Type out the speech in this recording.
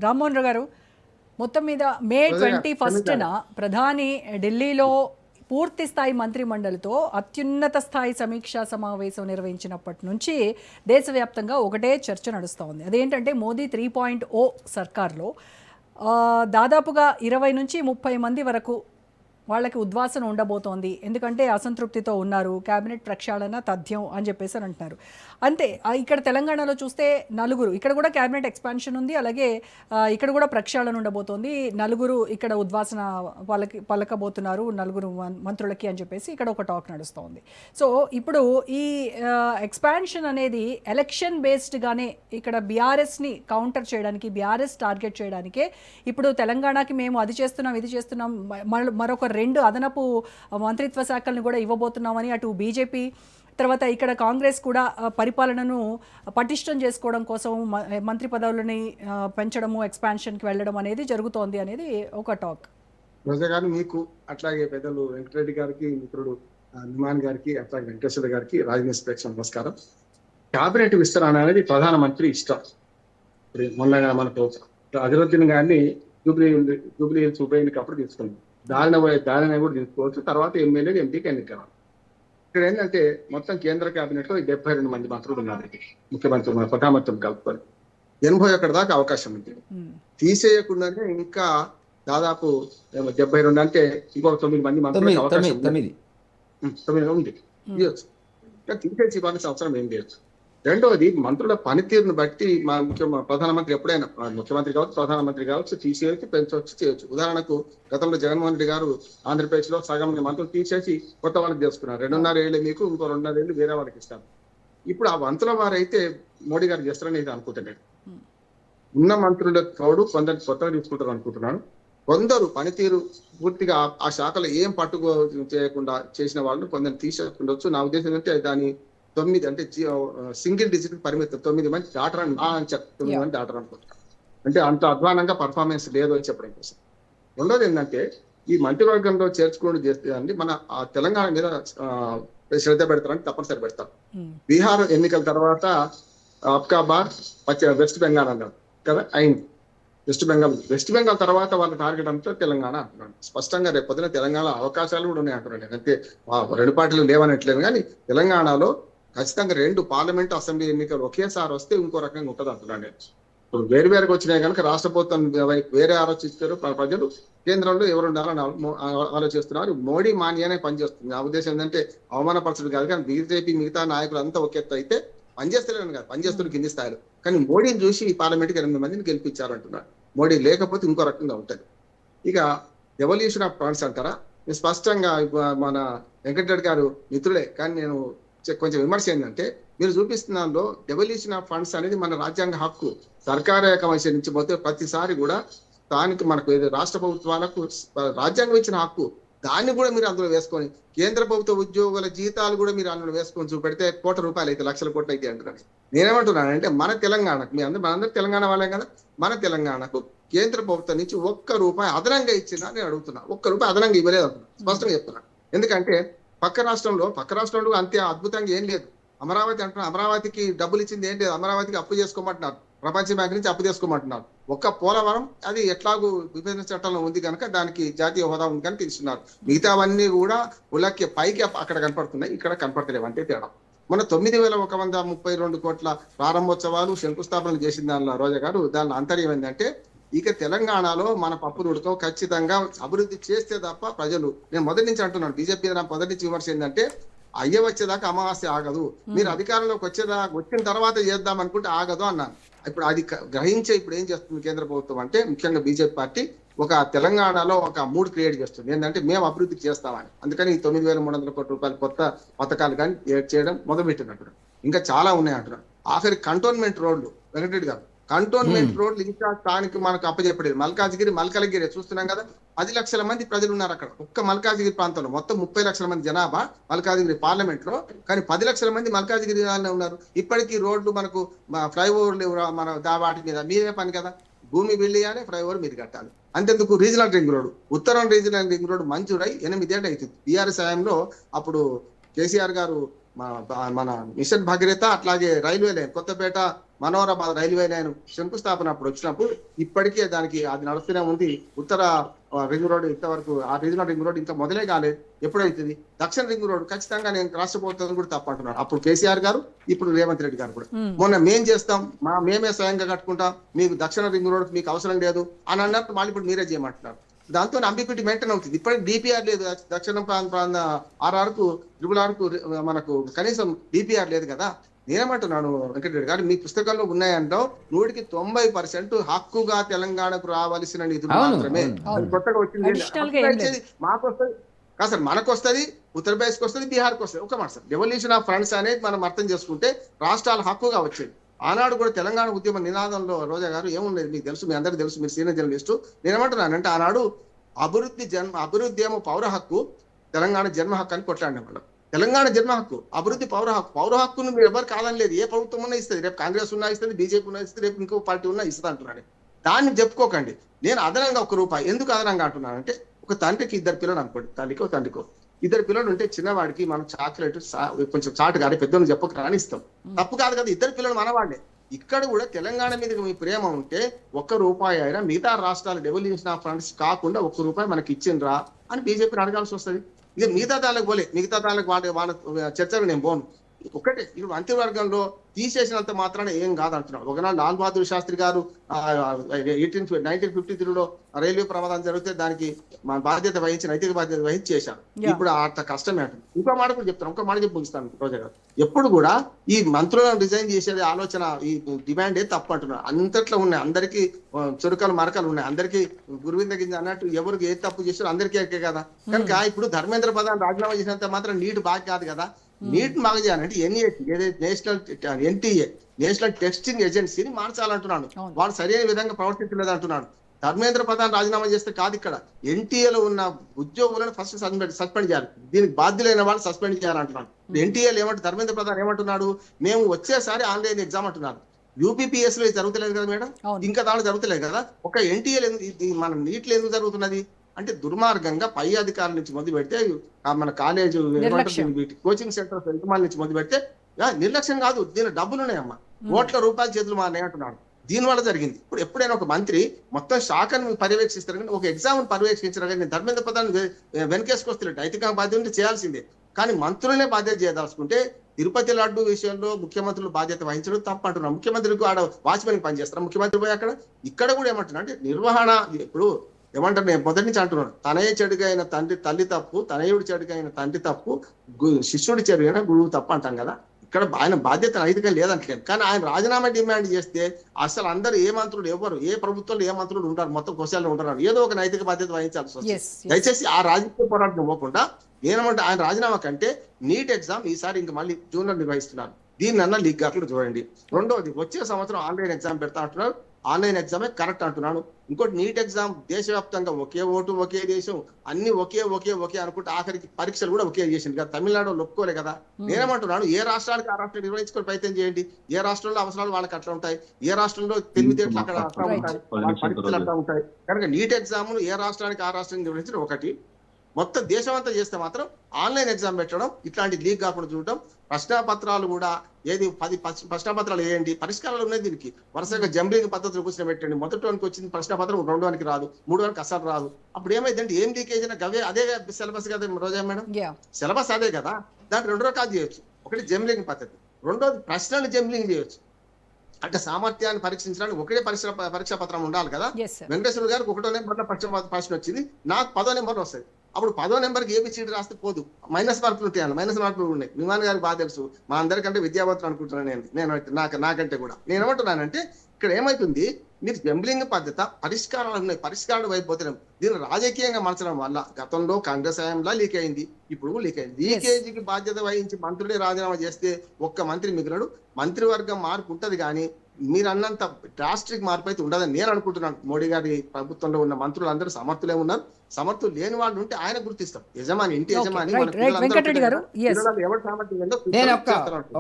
రామ్మోహన్ రావు గారు, మొత్తం మీద మే 21న ప్రధాని ఢిల్లీలో పూర్తి స్థాయి మంత్రి మండలితో అత్యున్నత స్థాయి సమీక్షా సమావేశం నిర్వహించినప్పటి నుంచి దేశవ్యాప్తంగా ఒకటే చర్చ నడుస్తూ ఉంది. అదేంటంటే మోదీ 3.0 సర్కార్లో దాదాపుగా 20 నుంచి 30 మంది వరకు వాళ్ళకి ఉద్వాసన ఉండబోతోంది, ఎందుకంటే అసంతృప్తితో ఉన్నారు, కేబినెట్ ప్రక్షాళన తథ్యం అని చెప్పేసి అని అంటున్నారు. అంతే ఇక్కడ తెలంగాణలో చూస్తే నలుగురు, ఇక్కడ కూడా కేబినెట్ ఎక్స్పాన్షన్ ఉంది, అలాగే ఇక్కడ కూడా ప్రక్షాళన ఉండబోతోంది, నలుగురు ఇక్కడ ఉద్వాసన పలకబోతున్నారు నలుగురు మంత్రులకి అని చెప్పేసి ఇక్కడ ఒక టాక్ నడుస్తోంది. సో ఇప్పుడు ఈ ఎక్స్పాన్షన్ అనేది ఎలక్షన్ బేస్డ్గానే ఇక్కడ బీఆర్ఎస్ని కౌంటర్ చేయడానికి, బీఆర్ఎస్ టార్గెట్ చేయడానికే ఇప్పుడు తెలంగాణకి మేము అది చేస్తున్నాం ఇది చేస్తున్నాం, మరొక 2 అదనపు మంత్రిత్వ శాఖలను కూడా ఇవ్వబోతున్నామని అటు బీజేపీ తర్వాత ఇక్కడ కాంగ్రెస్ కూడా పరిపాలనను పటిష్టం చేసుకోవడం కోసం మంత్రి పదవులని పెంచడము, ఎక్స్పాన్షన్కి వెళ్ళడం అనేది జరుగుతోంది అనేది ఒక టాక్. రోజా గారు, మీకు అట్లాగే పెద్దలు వెంకటరెడ్డి గారికి, మిత్రుడు నిమాన్ గారికి, అట్లాగే వెంకటేశ్వర గారికి, రాజనీతి ప్రేక్ష నమస్కారం. క్యాబినెట్ విస్తరణ అనేది ప్రధానమంత్రి ఇష్టం. మొన్న మనకు అజరుద్దీన్ గారిని జూబ్లీ హిల్స్ ఉప ఎన్నిక అప్పుడు తీసుకుంది, దానిని కూడా తీసుకోవచ్చు. తర్వాత ఎమ్మెల్యేలు ఎంపీకి ఎన్నిక. ఇక్కడ ఏంటంటే మొత్తం కేంద్ర కేబినెట్ లో 72 మంది మంత్రులు ఉన్నారు, ముఖ్యమంత్రి ప్రధానమంత్రిని కలుపుకొని 81 దాకా అవకాశం ఉంది. తీసేయకుండానే ఇంకా దాదాపు 72 అంటే ఇంకొక 9 మంది మంత్రులకు అవకాశం ఉంది. తీసేసి ఇవ్వాల్సిన అవసరం ఏం లేదు. రెండవది, మంత్రుల పనితీరును బట్టి మా ప్రధానమంత్రి ఎప్పుడైనా ముఖ్యమంత్రి కావచ్చు, ప్రధానమంత్రి కావచ్చు, తీసేసి పెంచవచ్చు, చేయొచ్చు. ఉదాహరణకు గతంలో జగన్మోహన్ రెడ్డి గారు ఆంధ్రప్రదేశ్ లో సగం మంత్రులు తీసేసి కొత్త వాళ్ళకి చేసుకున్నారు. 2.5 ఏళ్ళు మీకు, ఇంకో 2.5 ఏళ్ళు వేరే వాళ్ళకి ఇస్తారు. ఇప్పుడు ఆ మంత్రుల వారైతే మోడీ గారు చేస్తారని ఇది అనుకుంటున్నాడు. ఉన్న మంత్రుల తోడు కొందరు కొత్తగా తీసుకుంటారు అనుకుంటున్నాను. కొందరు పనితీరు పూర్తిగా ఆ శాఖలో ఏం పట్టుకో చేయకుండా చేసిన వాళ్ళు కొందరు తీసేసుకుండొచ్చు. నా ఉద్దేశం ఏంటంటే దాని 9 అంటే సింగిల్ డిజిట్ పరిమితం, 9 మంది డాక్టర్ అని 9 మంది డాక్టర్ అనుకుంటున్నారు. అంటే అంత అధ్వానంగా పర్ఫార్మెన్స్ లేదు అని చెప్పడం కోసం. రెండోది ఏంటంటే ఈ మంత్రివర్గంలో చేర్చుకోవడం చేస్తే మన తెలంగాణ మీద శ్రద్ధ పెడతారని తప్పనిసరి పెడతారు. బీహార్ ఎన్నికల తర్వాత అబ్కా బార్ వెస్ట్ బెంగాల్ అన్నారు కదా, అయింది. వెస్ట్ బెంగాల్ తర్వాత వాళ్ళ టార్గెట్ అంతా తెలంగాణ అంటున్నాడు. స్పష్టంగా రేపు పొద్దున తెలంగాణ అవకాశాలు కూడా ఉన్నాయి అంటున్నాడు. అంటే 2 పార్టీలు లేవనట్లేదు, కానీ తెలంగాణలో ఖచ్చితంగా 2 పార్లమెంట్ అసెంబ్లీ ఎన్నికలు ఒకేసారి వస్తే ఇంకో రకంగా ఉంటుంది అంటున్నాను. ఇప్పుడు వేరుగా వచ్చినాయి కనుక రాష్ట్ర ప్రభుత్వం వేరే ఆలోచిస్తారు ప్రజలు, కేంద్రంలో ఎవరు ఉండాలని ఆలోచిస్తున్నారు. మోడీ మాన్యానే పనిచేస్తుంది. ఆ ఉద్దేశం ఏంటంటే అవమానపరచడం కాదు, కానీ బీజేపీ మిగతా నాయకులు అంతా ఒక ఎత్తు అయితే పనిచేస్తలేను కాదు, పనిచేస్తున్న కింది స్థాయిలో. కానీ మోడీని చూసి ఈ పార్లమెంట్కి 8 మందిని గెలిపించారు అంటున్నారు. మోడీ లేకపోతే ఇంకో రకంగా ఉంటుంది. ఇక ఎవల్యూషన్ ఆఫ్ ఫండ్స్ అంటారా, స్పష్టంగా మన వెంకటరెడ్డి గారు మిత్రులే, కానీ నేను కొంచెం విమర్శ ఏంటంటే మీరు చూపిస్తున్న దానిలో డెవల్యూషన్ ఆఫ్ ఫండ్స్ అనేది మన రాజ్యాంగ హక్కు. సర్కారు కమిషన్ నుంచి పోతే ప్రతిసారి కూడా స్థానిక మనకు రాష్ట్ర ప్రభుత్వాలకు రాజ్యాంగం ఇచ్చిన హక్కు, దాన్ని కూడా మీరు అందులో వేసుకొని కేంద్ర ప్రభుత్వ ఉద్యోగుల జీతాలు కూడా మీరు అందులో వేసుకొని చూపెడితే ₹1,00,00,000 అయితే ₹1,00,00,000 అయితే అంటున్నాను. నేనేమంటున్నానంటే మన తెలంగాణకు, మనందరూ తెలంగాణ వాళ్ళే కదా, మన తెలంగాణకు కేంద్ర ప్రభుత్వం నుంచి ₹1 అదనంగా ఇచ్చిందా నేను అడుగుతున్నా. ₹1 అదనంగా ఇవ్వలేదు అంటున్నా, స్పష్టంగా చెప్తున్నా. ఎందుకంటే పక్క రాష్ట్రంలో అంతే అద్భుతంగా ఏం లేదు. అమరావతి అంటున్నారు, అమరావతికి డబ్బులు ఇచ్చింది ఏం లేదు. అమరావతికి అప్పు చేసుకోమంటున్నారు, ప్రపంచ బ్యాంక్ నుంచి అప్పు చేసుకోమంటున్నారు. ఒక్క పోలవరం అది ఎట్లాగూ విభజన చట్టంలో ఉంది కనుక దానికి జాతీయ హోదా ఉంది కనుక ఇస్తున్నారు. మిగతావన్నీ కూడా ఉలక్కి పైకి అక్కడ కనపడుతున్నాయి, ఇక్కడ కనపడతలేవు, అంతే తేడా. మన 9,132 కోట్ల ప్రారంభోత్సవాలు శంకుస్థాపనలు చేసిన దానిలో రోజా గారు, దాని అంతర్యం ఏంటంటే ఇక తెలంగాణలో మన పప్పునుడితో ఖచ్చితంగా అభివృద్ధి చేస్తే తప్ప ప్రజలు, నేను మొదటి నుంచి అంటున్నాను, బీజేపీ మొదటి నుంచి విమర్శ ఏంటంటే అయ్య వచ్చేదాకా అమావాస్య ఆగదు, మీరు అధికారంలోకి వచ్చిన తర్వాత చేద్దాం అనుకుంటే ఆగదు అన్నాను. ఇప్పుడు అది గ్రహించే ఇప్పుడు ఏం చేస్తుంది కేంద్ర ప్రభుత్వం అంటే, ముఖ్యంగా బీజేపీ పార్టీ ఒక తెలంగాణలో ఒక మూడ్ క్రియేట్ చేస్తుంది. ఏంటంటే మేము అభివృద్ధి చేస్తామని. అందుకని 9,300 కోట్ల రూపాయల కొత్త పథకాలు కానీ చేయడం మొదలుపెట్టినట్టు. ఇంకా చాలా ఉన్నాయి అంటున్నారు. ఆఖరి కంటోన్మెంట్ రోడ్లు, వెంకటరెడ్డి గారు, కంటోన్మెంట్ రోడ్లు ఇంకా స్థానిక మనకు అప్పచెప్పలేదు. మల్కాజిగిరి చూస్తున్నాం కదా, 10 లక్షల మంది ప్రజలు ఉన్నారు అక్కడ. ఒక్క మల్కాజిగిరి ప్రాంతంలో మొత్తం 30 లక్షల మంది జనాభా మల్కాజిగిరి పార్లమెంట్ లో, కానీ 10 లక్షల మంది మల్కాజిగిరి ఉన్నారు. ఇప్పటికీ రోడ్లు మనకు ఫ్లైఓవర్లు మన వాటి మీద మీరే పని కదా, భూమి బిల్లియాలి, ఫ్లైఓవర్ మీద కట్టాలి. అంతెందుకు రీజనల్ రింగ్ రోడ్, ఉత్తరం రీజనల్ రింగ్ రోడ్ మంజూరై 8 ఏళ్ళు అవుతుంది. బీఆర్ఎస్ హయాంలో అప్పుడు కేసీఆర్ గారు మన మిషన్ భగీరథ, అట్లాగే railway line Kothapet Manoharabad railway line శంకుస్థాపన అప్పుడు వచ్చినప్పుడు ఇప్పటికే దానికి అది నడుస్తూనే ఉంది. ఉత్తర రింగ్ రోడ్ ఇంతవరకు ఆ రీజనల్ రింగ్ రోడ్ ఇంకా మొదలే కాలేదు. ఎప్పుడైతుంది దక్షిణ రింగ్ రోడ్ ఖచ్చితంగా నేను రాష్ట్ర ప్రభుత్వం కూడా తప్పు అంటున్నాను. అప్పుడు కేసీఆర్ గారు, ఇప్పుడు రేవంత్ రెడ్డి గారు కూడా మొన్న మేం చేస్తాం, మేమే స్వయంగా కట్టుకుంటాం, మీకు దక్షిణ రింగ్ రోడ్ మీకు అవసరం లేదు అని అన్నట్టు మళ్ళీ ఇప్పుడు మీరే చేయమంటున్నారు. దాంతో అంబిక్విటీ మెయింటైన్ అవుతుంది. ఇప్పటికి డిపిఆర్ లేదు. దక్షిణ ప్రాంత ఆర్ఆర్కు RRR మనకు కనీసం డిపిఆర్ లేదు కదా. నేనేమంటున్నాను వెంకటరెడ్డి గారు, మీ పుస్తకాల్లో ఉన్నాయంటావు 100% హక్కుగా తెలంగాణకు రావాల్సిన నిధులు మాత్రమే. కొత్తగా వచ్చింది మాకు వస్తుంది కాదు సార్, మనకు వస్తుంది, ఉత్తరప్రదేశ్కి వస్తుంది, బీహార్కి వస్తుంది. ఒక మాట సార్, డెవల్యూషన్ ఆఫ్ ఫండ్స్ అనేది మనం అర్థం చేసుకుంటే రాష్ట్రాల హక్కుగా వచ్చేది. ఆనాడు కూడా తెలంగాణ ఉద్యమ నినాదంలో రోజా గారు ఏముండేది మీకు తెలుసు, మీ అందరికీ తెలుసు, మీరు సీనియర్ జర్నలిస్టు. నేనేమంటున్నానంటే ఆనాడు అభివృద్ధి ఏమో పౌర హక్కు, తెలంగాణ జన్మ హక్కు అని కొట్లాడిన వాళ్ళు. తెలంగాణ జన్మ హక్కు, అభివృద్ధి పౌర హక్కు. పౌర హక్కును మీరు ఎవరు కాదని లేదు. ఏ ప్రభుత్వం ఉన్నా ఇస్తుంది. రేపు కాంగ్రెస్ ఉన్నా ఇస్తుంది, బీజేపీ ఉన్నా ఇస్తుంది, రేపు ఇంకో పార్టీ ఉన్నా ఇస్తుంది అంటున్నాడు. దాన్ని చెప్పుకోకండి. నేను అదనంగా ₹1 ఎందుకు అదనంగా అంటున్నానంటే, ఒక తండ్రికి 2 పిల్లలు అనుకోండి, తల్లికో తండ్రికో 2 పిల్లలు ఉంటే చిన్నవాడికి మనం చాక్లెట్ కొంచెం చాటు కానీ పెద్దోళ్ళు చెప్పక రానిస్తాం. తప్పు కాదు కదా, 2 పిల్లలు మనవాళ్ళే. ఇక్కడ కూడా తెలంగాణ మీద మీ ప్రేమ ఉంటే ₹1 అయినా మిగతా రాష్ట్రాల డెవల్యూషన్ ఆఫ్ ఫండ్స్ కాకుండా ₹1 మనకి ఇచ్చిండ్రా అని బీజేపీని అడగాల్సి వస్తుంది. ఇక మిగతా దానికి పోలే, మిగతా దానికి వాళ్ళ చర్చలు నేను పోను. ఒకటే, ఇప్పుడు మంత్రివర్గంలో తీసేసినంత మాత్రాన ఏం కాదంటున్నాడు. ఒకనాడు లాల్ బహదూర్ శాస్త్రి గారు 1953లో రైల్వే ప్రమాదం జరిగితే దానికి మన బాధ్యత వహించి, నైతిక బాధ్యత వహించి చేశారు. ఇప్పుడు అంత కష్టమే అంటుంది. ఇంకో మాట కూడా చెప్తాను, ఇంకో మాట చెప్పి ముగిస్తాను రోజా గారు. ఎప్పుడు కూడా ఈ మంత్రులను రిజైన్ చేసేది ఆలోచన, ఈ డిమాండ్ ఏ తప్పు అంటున్నారు. అంతట్లో ఉన్నాయి, అందరికీ చురుకలు మరకలు ఉన్నాయి, అందరికీ గురువింద గింజ అన్నట్టు ఎవరికి ఏ తప్పు చేశారో అందరికీ ఎక్కే కదా. కనుక ఇప్పుడు ధర్మేంద్ర ప్రధాన్ రాజీనామా చేసినంత మాత్రం నీట్ బాగా కాదు కదా. నీట్ బాగా చేయాలంటే NTA నేషనల్ టెస్టింగ్ ఏజెన్సీని మార్చాలంటున్నాను. వాడు సరైన విధంగా ప్రవర్తించలేదు అంటున్నాడు. ధర్మేంద్ర ప్రధాన్ రాజీనామా చేస్తే కాదు, ఇక్కడ NTAలో ఉన్న ఉద్యోగులను ఫస్ట్ సస్పెండ్ చేయాలి. దీనికి బాధ్యులైన వాళ్ళు సస్పెండ్ చేయాలంటున్నాడు. NTAలో ఏమంటే ధర్మేంద్ర ప్రధాన్ ఏమంటున్నాడు, మేము వచ్చేసారి ఆన్లైన్ ఎగ్జామ్ అంటున్నారు. UPPS లో జరుగుతలేదు కదా మేడం, ఇంకా దాంట్లో జరుగుతలేదు కదా. ఒక NTAలో మన నీట్లో ఎందుకు జరుగుతున్నది అంటే దుర్మార్గంగా పై అధికారుల నుంచి మొదలు పెడితే మన కాలేజ్ కోచింగ్ సెంటర్స్ యజమానుల నుంచి మొదలు పెడితే నిర్లక్ష్యం కాదు, దీని డబ్బులు ఉన్నాయమ్మా, ₹1,00,000 చేతులు మారినాయి అంటున్నాడు. దీనివల్ల జరిగింది. ఇప్పుడు ఎప్పుడైనా ఒక మంత్రి మొత్తం శాఖను పర్యవేక్షిస్తారు కానీ ఒక ఎగ్జామ్ పర్యవేక్షించారు కానీ ధర్మేంద్ర ప్రధాన్ వెనకేసుకొస్తే నైతిక బాధ్యత చేయాల్సిందే. కానీ మంత్రులనే బాధ్యత చేయదలుచుకుంటే తిరుపతి లడ్డు విషయంలో ముఖ్యమంత్రులు బాధ్యత వహించడం తప్పు అంటున్నారు. ముఖ్యమంత్రికి ఆడ వాచ్మెన్ పనిచేస్తారు, ముఖ్యమంత్రి పోయి అక్కడ. ఇక్కడ కూడా ఏమంటున్నా అంటే నిర్వహణ, ఇప్పుడు ఏమంటారు, నేను మొదటి నుంచి అంటున్నాను, తనయ చెడుగా అయిన తల్లి తప్పు, తనయుడు చెడుగా అయిన తండ్రి తప్పు, శిష్యుడి చెడుగైన గురువు తప్పు అంటాం కదా. ఇక్కడ ఆయన బాధ్యత నైతిగా లేదంటలేదు. కానీ ఆయన రాజీనామా డిమాండ్ చేస్తే అసలు అందరూ ఏ మంత్రులు ఎవరు, ఏ ప్రభుత్వంలో ఏ మంత్రులు ఉంటారు, మొత్తం క్వశ్చన్లు ఉంటారు, ఏదో ఒక నైతిక బాధ్యత వహించాల్సి వస్తుంది. దయచేసి ఆ రాజకీయ పోరాటం ఇవ్వకుండా నేనేమంటే ఆయన రాజీనామా కంటే నీట్ ఎగ్జామ్ ఈసారి ఇంక మళ్ళీ జూన్ లో నిర్వహిస్తున్నారు, దీన్నన్నా లీక్ కాకుండా చూడండి. రెండోది, వచ్చే సంవత్సరం ఆన్లైన్ ఎగ్జామ్ పెడతా అంటున్నారు. ఆన్లైన్ ఎగ్జామే కరెక్ట్ అంటున్నాను. ఇంకోటి, నీట్ ఎగ్జామ్ దేశవ్యాప్తంగా ఒకే ఓటు ఒకే దేశం అన్ని ఒకే అనుకుంటే ఆఖరికి పరీక్షలు కూడా ఒకే చేసింది కదా. తమిళనాడు ఒప్పుకోలే కదా. నేనేమంటున్నాను, ఏ రాష్ట్రానికి ఆ రాష్ట్రం నిర్వహించుకొని ప్రయత్నం చేయండి. ఏ రాష్ట్రంలో అవసరాలు వాళ్ళకి అట్లా ఉంటాయి, ఏ రాష్ట్రంలో తెలివితేటలు అక్కడ అట్లా ఉంటాయి, పరీక్షలు అట్లా ఉంటాయి. కనుక నీట్ ఎగ్జామ్ ఏ రాష్ట్రానికి ఆ రాష్ట్రానికి నిర్వహించడం ఒకటి. మొత్తం దేశం అంతా చేస్తే మాత్రం ఆన్లైన్ ఎగ్జామ్ పెట్టడం, ఇట్లాంటి లీక్ కాకుండా చూడటం. ప్రశ్నాపత్రాలు కూడా 10 ప్రశ్నాపత్రాలు వేయండి, పరిష్కారాలు ఉన్నాయి దీనికి. వరుసగా జంబ్లింగ్ పద్ధతులు కూర్చొని పెట్టండి. మొదటివానికి వచ్చింది ప్రశ్నపత్రం, రెండోవానికి రాదు, మూడోవానికి అసలు రాదు. అప్పుడు ఏమైందంటే ఏం లీకేజ్ అయినా అదే సిలబస్ కదా రోజా మేడం, సిలబస్ అదే కదా. దాంట్లో 2 రకాలు చేయొచ్చు. ఒకటి జంబ్లింగ్ పద్ధతి, రెండోది ప్రశ్నలు జంబ్లింగ్ చేయొచ్చు. అంటే సామర్థ్యాన్ని పరీక్షించడానికి ఒకే పరీక్షా పత్రం ఉండాలి కదా. వెంకటేశ్వర గారికి 1వ నెంబర్లో ప్రశ్న వచ్చింది, నాకు 10వ నెంబర్ వస్తుంది. అప్పుడు 10వ నెంబర్కి ఏబిసిడి రాస్తే పోదు, మైనస్ మార్కులు ఉంటాయి, మైనస్ మార్కులు ఉన్నాయి. విమాన్ గారికి బాగా తెలుసు, మా అందరికంటే విద్యావంతులు అనుకుంటున్నాను నేను నాకంటే కూడా. నేను ఏమంటున్నానంటే ఇక్కడ ఏమైతుంది, మీరు జంబ్లింగ్ పద్ధత, పరిష్కారాలు ఉన్నాయి, పరిష్కారాలు వైపోతున్నాం. దీన్ని రాజకీయంగా మార్చడం వల్ల గతంలో కాంగ్రెస్ హయాంలో లీక్ అయింది, ఇప్పుడు లీక్ అయింది. లీకేజీకి బాధ్యత వహించి మంత్రులే రాజీనామా చేస్తే ఒక్క మంత్రి మిగిలడు. మంత్రివర్గం మార్పు ఉంటది కానీ మీరు అన్నంత డ్రాస్టిక్ మార్పు అయితే ఉండదని నేను అనుకుంటున్నాను. మోడీ గారి ప్రభుత్వంలో ఉన్న మంత్రులు అందరూ సమర్థులే ఉన్నారు. సమర్థులు లేని వాళ్ళు ఉంటే ఆయన గుర్తిస్తాం. యజమాని, ఇంటి యజమాని, ఎవరు సామర్థ్యం